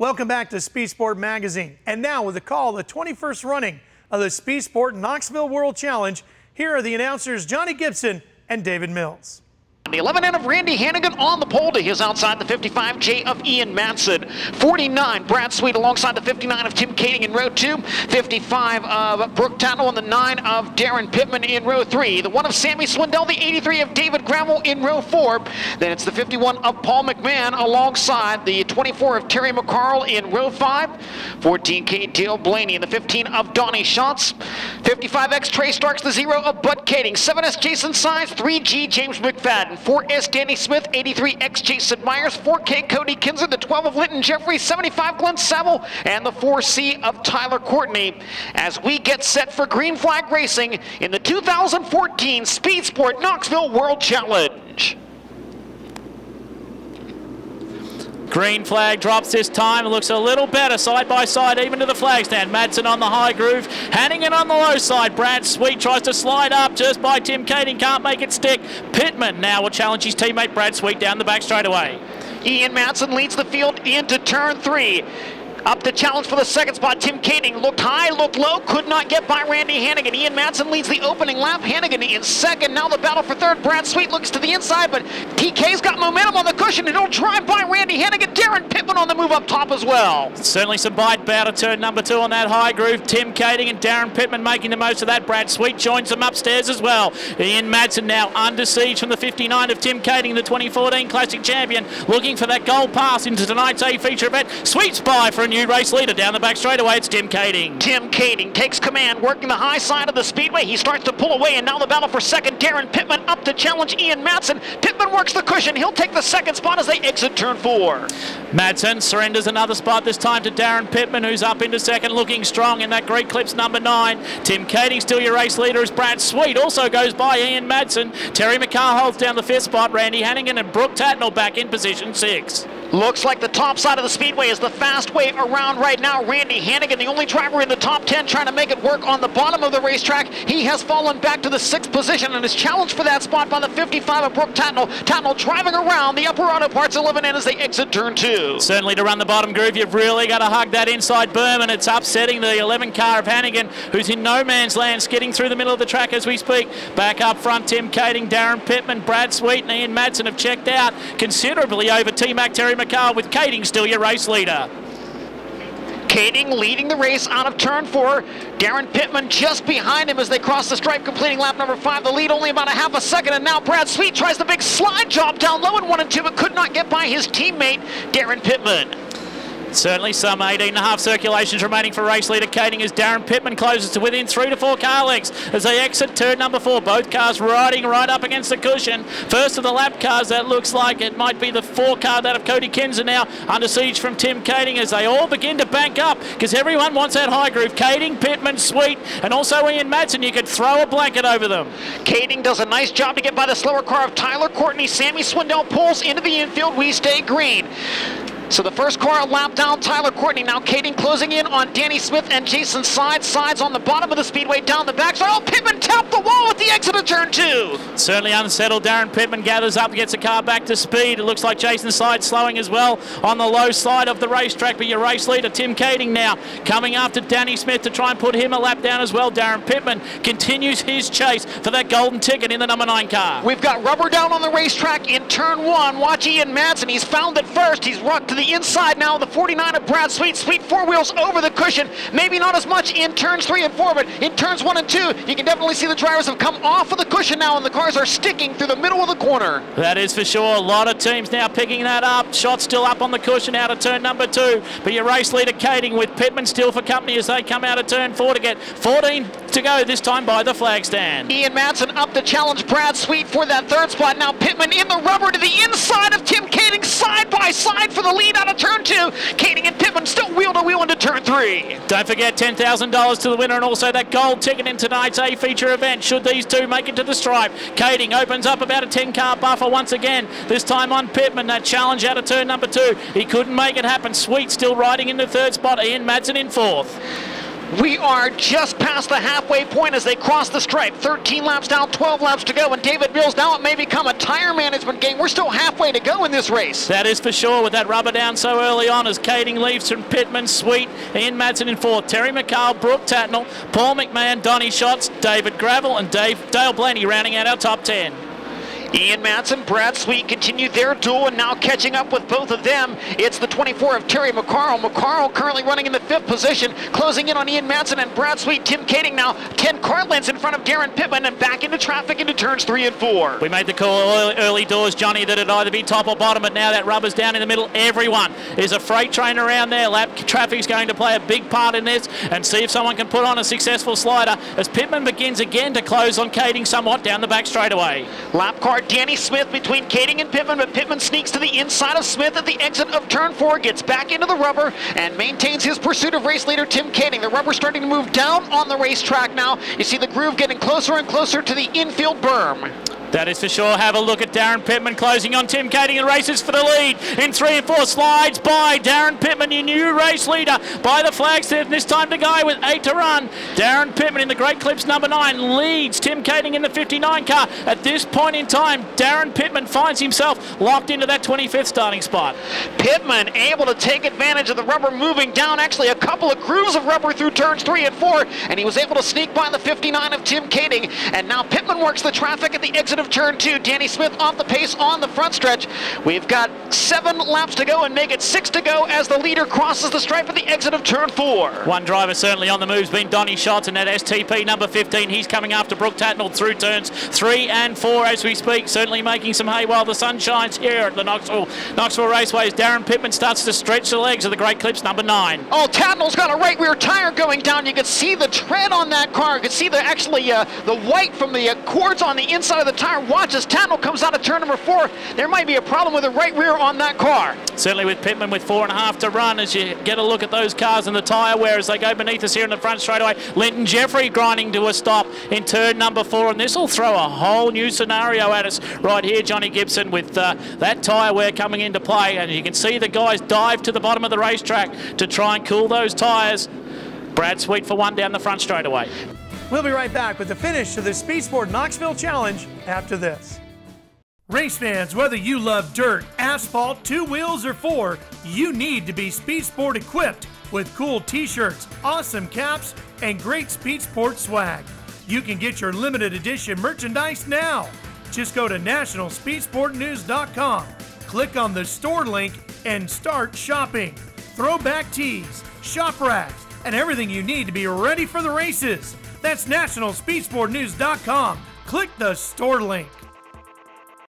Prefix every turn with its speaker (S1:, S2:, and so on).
S1: Welcome back to Speed Sport Magazine. And now with the call, the 21st running of the Speed Sport Knoxville World Challenge, here are the announcers Johnny Gibson and David Mills.
S2: The 11N of Randy Hannigan on the pole to his outside, the 55J of Ian Madsen. 49, Brad Sweet alongside the 59 of Tim Kading in row 2. 55 of Brooke Tatnell and the 9 of Darren Pittman in row 3. The 1 of Sammy Swindell, the 83 of David Grammel in row 4. Then it's the 51 of Paul McMahon alongside the 24 of Terry McCarl in row 5. 14K Dale Blaney and the 15 of Donnie Schatz. 55X Trey Starks, the 0 of Bud Kading. 7S Jason Sides, 3G James McFadden. 4S Danny Smith, 83X Jason Myers, 4K Cody Kinzer, the 12 of Linton Jeffrey, 75 Glenn Saville, and the 4C of Tyler Courtney. As we get set for green flag racing in the 2014 Speed Sport Knoxville World Challenge.
S3: Green flag drops this time. It looks a little better side by side, even to the flag stand. Madsen on the high groove, Hannigan on the low side. Brad Sweet tries to slide up just by Tim Kading, can't make it stick. Pittman now will challenge his teammate Brad Sweet down the back straightaway.
S2: Ian Madsen leads the field into turn 3. Up to challenge for the second spot, Tim Kading looked high, looked low, could not get by Randy Hannigan. Ian Madsen leads the opening lap. Hannigan in second. Now the battle for third. Brad Sweet looks to the inside, but TK's got momentum on the cushion, and he'll drive by Randy Hannigan. Darren Pittman on the move up top as well.
S3: Certainly some bite bout of turn number 2 on that high groove. Tim Kading and Darren Pittman making the most of that. Brad Sweet joins them upstairs as well. Ian Madsen now under siege from the 59 of Tim Kading, the 2014 Classic champion, looking for that gold pass into tonight's A-feature event. Sweet's by for a new race leader down the back straightaway. It's Tim Kading.
S2: Tim Kading takes command, working the high side of the speedway. He starts to pull away, and now the battle for second. Darren Pittman up to challenge Ian Madsen. Pittman works the cushion. He'll take the second spot as they exit turn 4.
S3: Madsen surrenders another spot, this time to Darren Pittman, who's up into second, looking strong in that Great Clips number 9. Tim Kading still your race leader as Brad Sweet also goes by Ian Madsen. Terry McCarr holds down the 5th spot. Randy Hannigan and Brooke Tatnell back in position 6.
S2: Looks like the top side of the speedway is the fast way around right now. Randy Hannigan, the only driver in the top 10, trying to make it work on the bottom of the racetrack. He has fallen back to the 6th position and is challenged for that spot by the 55 of Brooke Tatnell. Tatnell driving around the upper auto parts 11N as they exit turn 2.
S3: Certainly to run the bottom groove, you've really got to hug that inside berm, and it's upsetting the 11 car of Hannigan, who's in no man's land, skidding through the middle of the track as we speak. Back up front, Tim Kading, Darren Pittman, Brad Sweet and Ian Madsen have checked out considerably over T-Mac Terry McCarr, with Kading still your race leader.
S2: Kading leading the race out of turn 4. Darren Pittman just behind him as they cross the stripe, completing lap number 5. The lead only about a half a second, and now Brad Sweet tries the big slide job down low in 1 and 2, but could not get by his teammate, Darren Pittman.
S3: Certainly some 18.5 circulations remaining for race leader Kading as Darren Pittman closes to within 3 to 4 car lengths as they exit turn number 4. Both cars riding right up against the cushion. First of the lap cars, that looks like it might be the 4 car, that of Cody Kinzer, now under siege from Tim Kading as they all begin to bank up because everyone wants that high groove. Kading, Pittman, Sweet, and also Ian Madsen. You could throw a blanket over them.
S2: Kading does a nice job to get by the slower car of Tyler Courtney. Sammy Swindell pulls into the infield. We stay green. So the first car lap down, Tyler Courtney. Now Kading closing in on Danny Smith and Jason Sides. Sides on the bottom of the speedway down the backside. Oh, Pittman tapped the wall at the exit of turn 2.
S3: Certainly unsettled. Darren Pittman gathers up, gets the car back to speed. It looks like Jason Sides slowing as well on the low side of the racetrack. But your race leader, Tim Kading, now coming after Danny Smith to try and put him a lap down as well. Darren Pittman continues his chase for that golden ticket in the number 9 car.
S2: We've got rubber down on the racetrack in turn 1. Watch Ian Madsen. He's found it first. He's rocked to the inside now. The 49 of Brad Sweet. Sweet 4 wheels over the cushion. Maybe not as much in turns 3 and 4, but in turns 1 and 2, you can definitely see the drivers have come off of the cushion now, and the cars are sticking through the middle of the corner.
S3: That is for sure. A lot of teams now picking that up. Shot still up on the cushion out of turn number 2, but your race leader Kading with Pittman still for company as they come out of turn 4 to get 14 to go, this time by the flag stand.
S2: Ian Madsen up to challenge Brad Sweet for that 3rd spot. Now Pittman in the rubber to the inside of Tim Kading, side by side for the lead out of turn 2. Kading and Pittman still wheel to wheel into turn 3.
S3: Don't forget $10,000 to the winner and also that gold ticket in tonight's A-feature event should these two make it to the stripe. Kading opens up about a 10-car buffer once again, this time on Pittman. That challenge out of turn number 2. He couldn't make it happen. Sweet still riding in the 3rd spot. Ian Madsen in 4th.
S2: We are just past the halfway point as they cross the stripe. 13 laps down, 12 laps to go, and David Mills, now it may become a tire management game. We're still halfway to go in this race.
S3: That is for sure, with that rubber down so early on as Kading leaves from Pittman, Sweet, Ian Madsen in fourth, Terry McCall, Brooke Tatnell, Paul McMahon, Donnie Schatz, David Gravel, and Dale Blaney rounding out our top 10.
S2: Ian Madsen, Brad Sweet continue their duel, and now catching up with both of them, it's the 24 of Terry McCarl. McCarl currently running in the 5th position, closing in on Ian Madsen and Brad Sweet. Tim Kading now 10 car lengths in front of Darren Pittman and back into traffic into turns 3 and 4.
S3: We made the call early doors, Johnny, that it'd either be top or bottom, but now that rubber's down in the middle. Everyone is a freight train around there. Lap traffic's going to play a big part in this, and see if someone can put on a successful slider as Pittman begins again to close on Kading somewhat down the back straightaway.
S2: Lap car Danny Smith between Kading and Pittman, but Pittman sneaks to the inside of Smith at the exit of turn 4, gets back into the rubber and maintains his pursuit of race leader Tim Kading. The rubber starting to move down on the racetrack now. You see the groove getting closer and closer to the infield berm.
S3: That is for sure. Have a look at Darren Pittman closing on Tim Kading and races for the lead. In 3 and 4 slides by Darren Pittman, your new race leader by the flags. This time to go with 8 to run. Darren Pittman in the Great Clips number 9 leads Tim Kading in the 59 car. At this point in time, Darren Pittman finds himself locked into that 25th starting spot.
S2: Pittman able to take advantage of the rubber moving down, actually a couple of grooves of rubber through turns 3 and 4, and he was able to sneak by the 59 of Tim Kading. And now Pittman works the traffic at the exit of turn 2. Danny Smith off the pace on the front stretch. We've got 7 laps to go and make it 6 to go as the leader crosses the stripe at the exit of turn 4.
S3: One driver certainly on the move's been Donnie Schatz, and that STP number 15. He's coming after Brooke Tatnell through turns 3 and 4 as we speak, certainly making some hay while the sun shines here at the Knoxville Raceway as Darren Pittman starts to stretch the legs of the Great Clips number 9.
S2: Oh, Tatnell's got a right rear tire going down. You can see the tread on that car. You can see the white from the cords on the inside of the tire. Watch as Tatnell comes out of turn number 4. There might be a problem with the right rear on that car.
S3: Certainly with Pittman with 4.5 to run as you get a look at those cars and the tyre wear as they go beneath us here in the front straightaway. Linton Jeffrey grinding to a stop in turn number 4, and this will throw a whole new scenario at us right here, Johnny Gibson, with that tyre wear coming into play, and you can see the guys dive to the bottom of the racetrack to try and cool those tyres. Brad Sweet for 1 down the front straightaway.
S1: We'll be right back with the finish of the Speed Sport Knoxville Challenge after this. Race fans, whether you love dirt, asphalt, 2 wheels, or 4, you need to be Speed Sport equipped with cool t-shirts, awesome caps, and great Speed Sport swag. You can get your limited edition merchandise now. Just go to nationalspeedsportnews.com, click on the store link, and start shopping. Throwback tees, shop racks, and everything you need to be ready for the races. That's nationalspeedsportnews.com. Click the store link.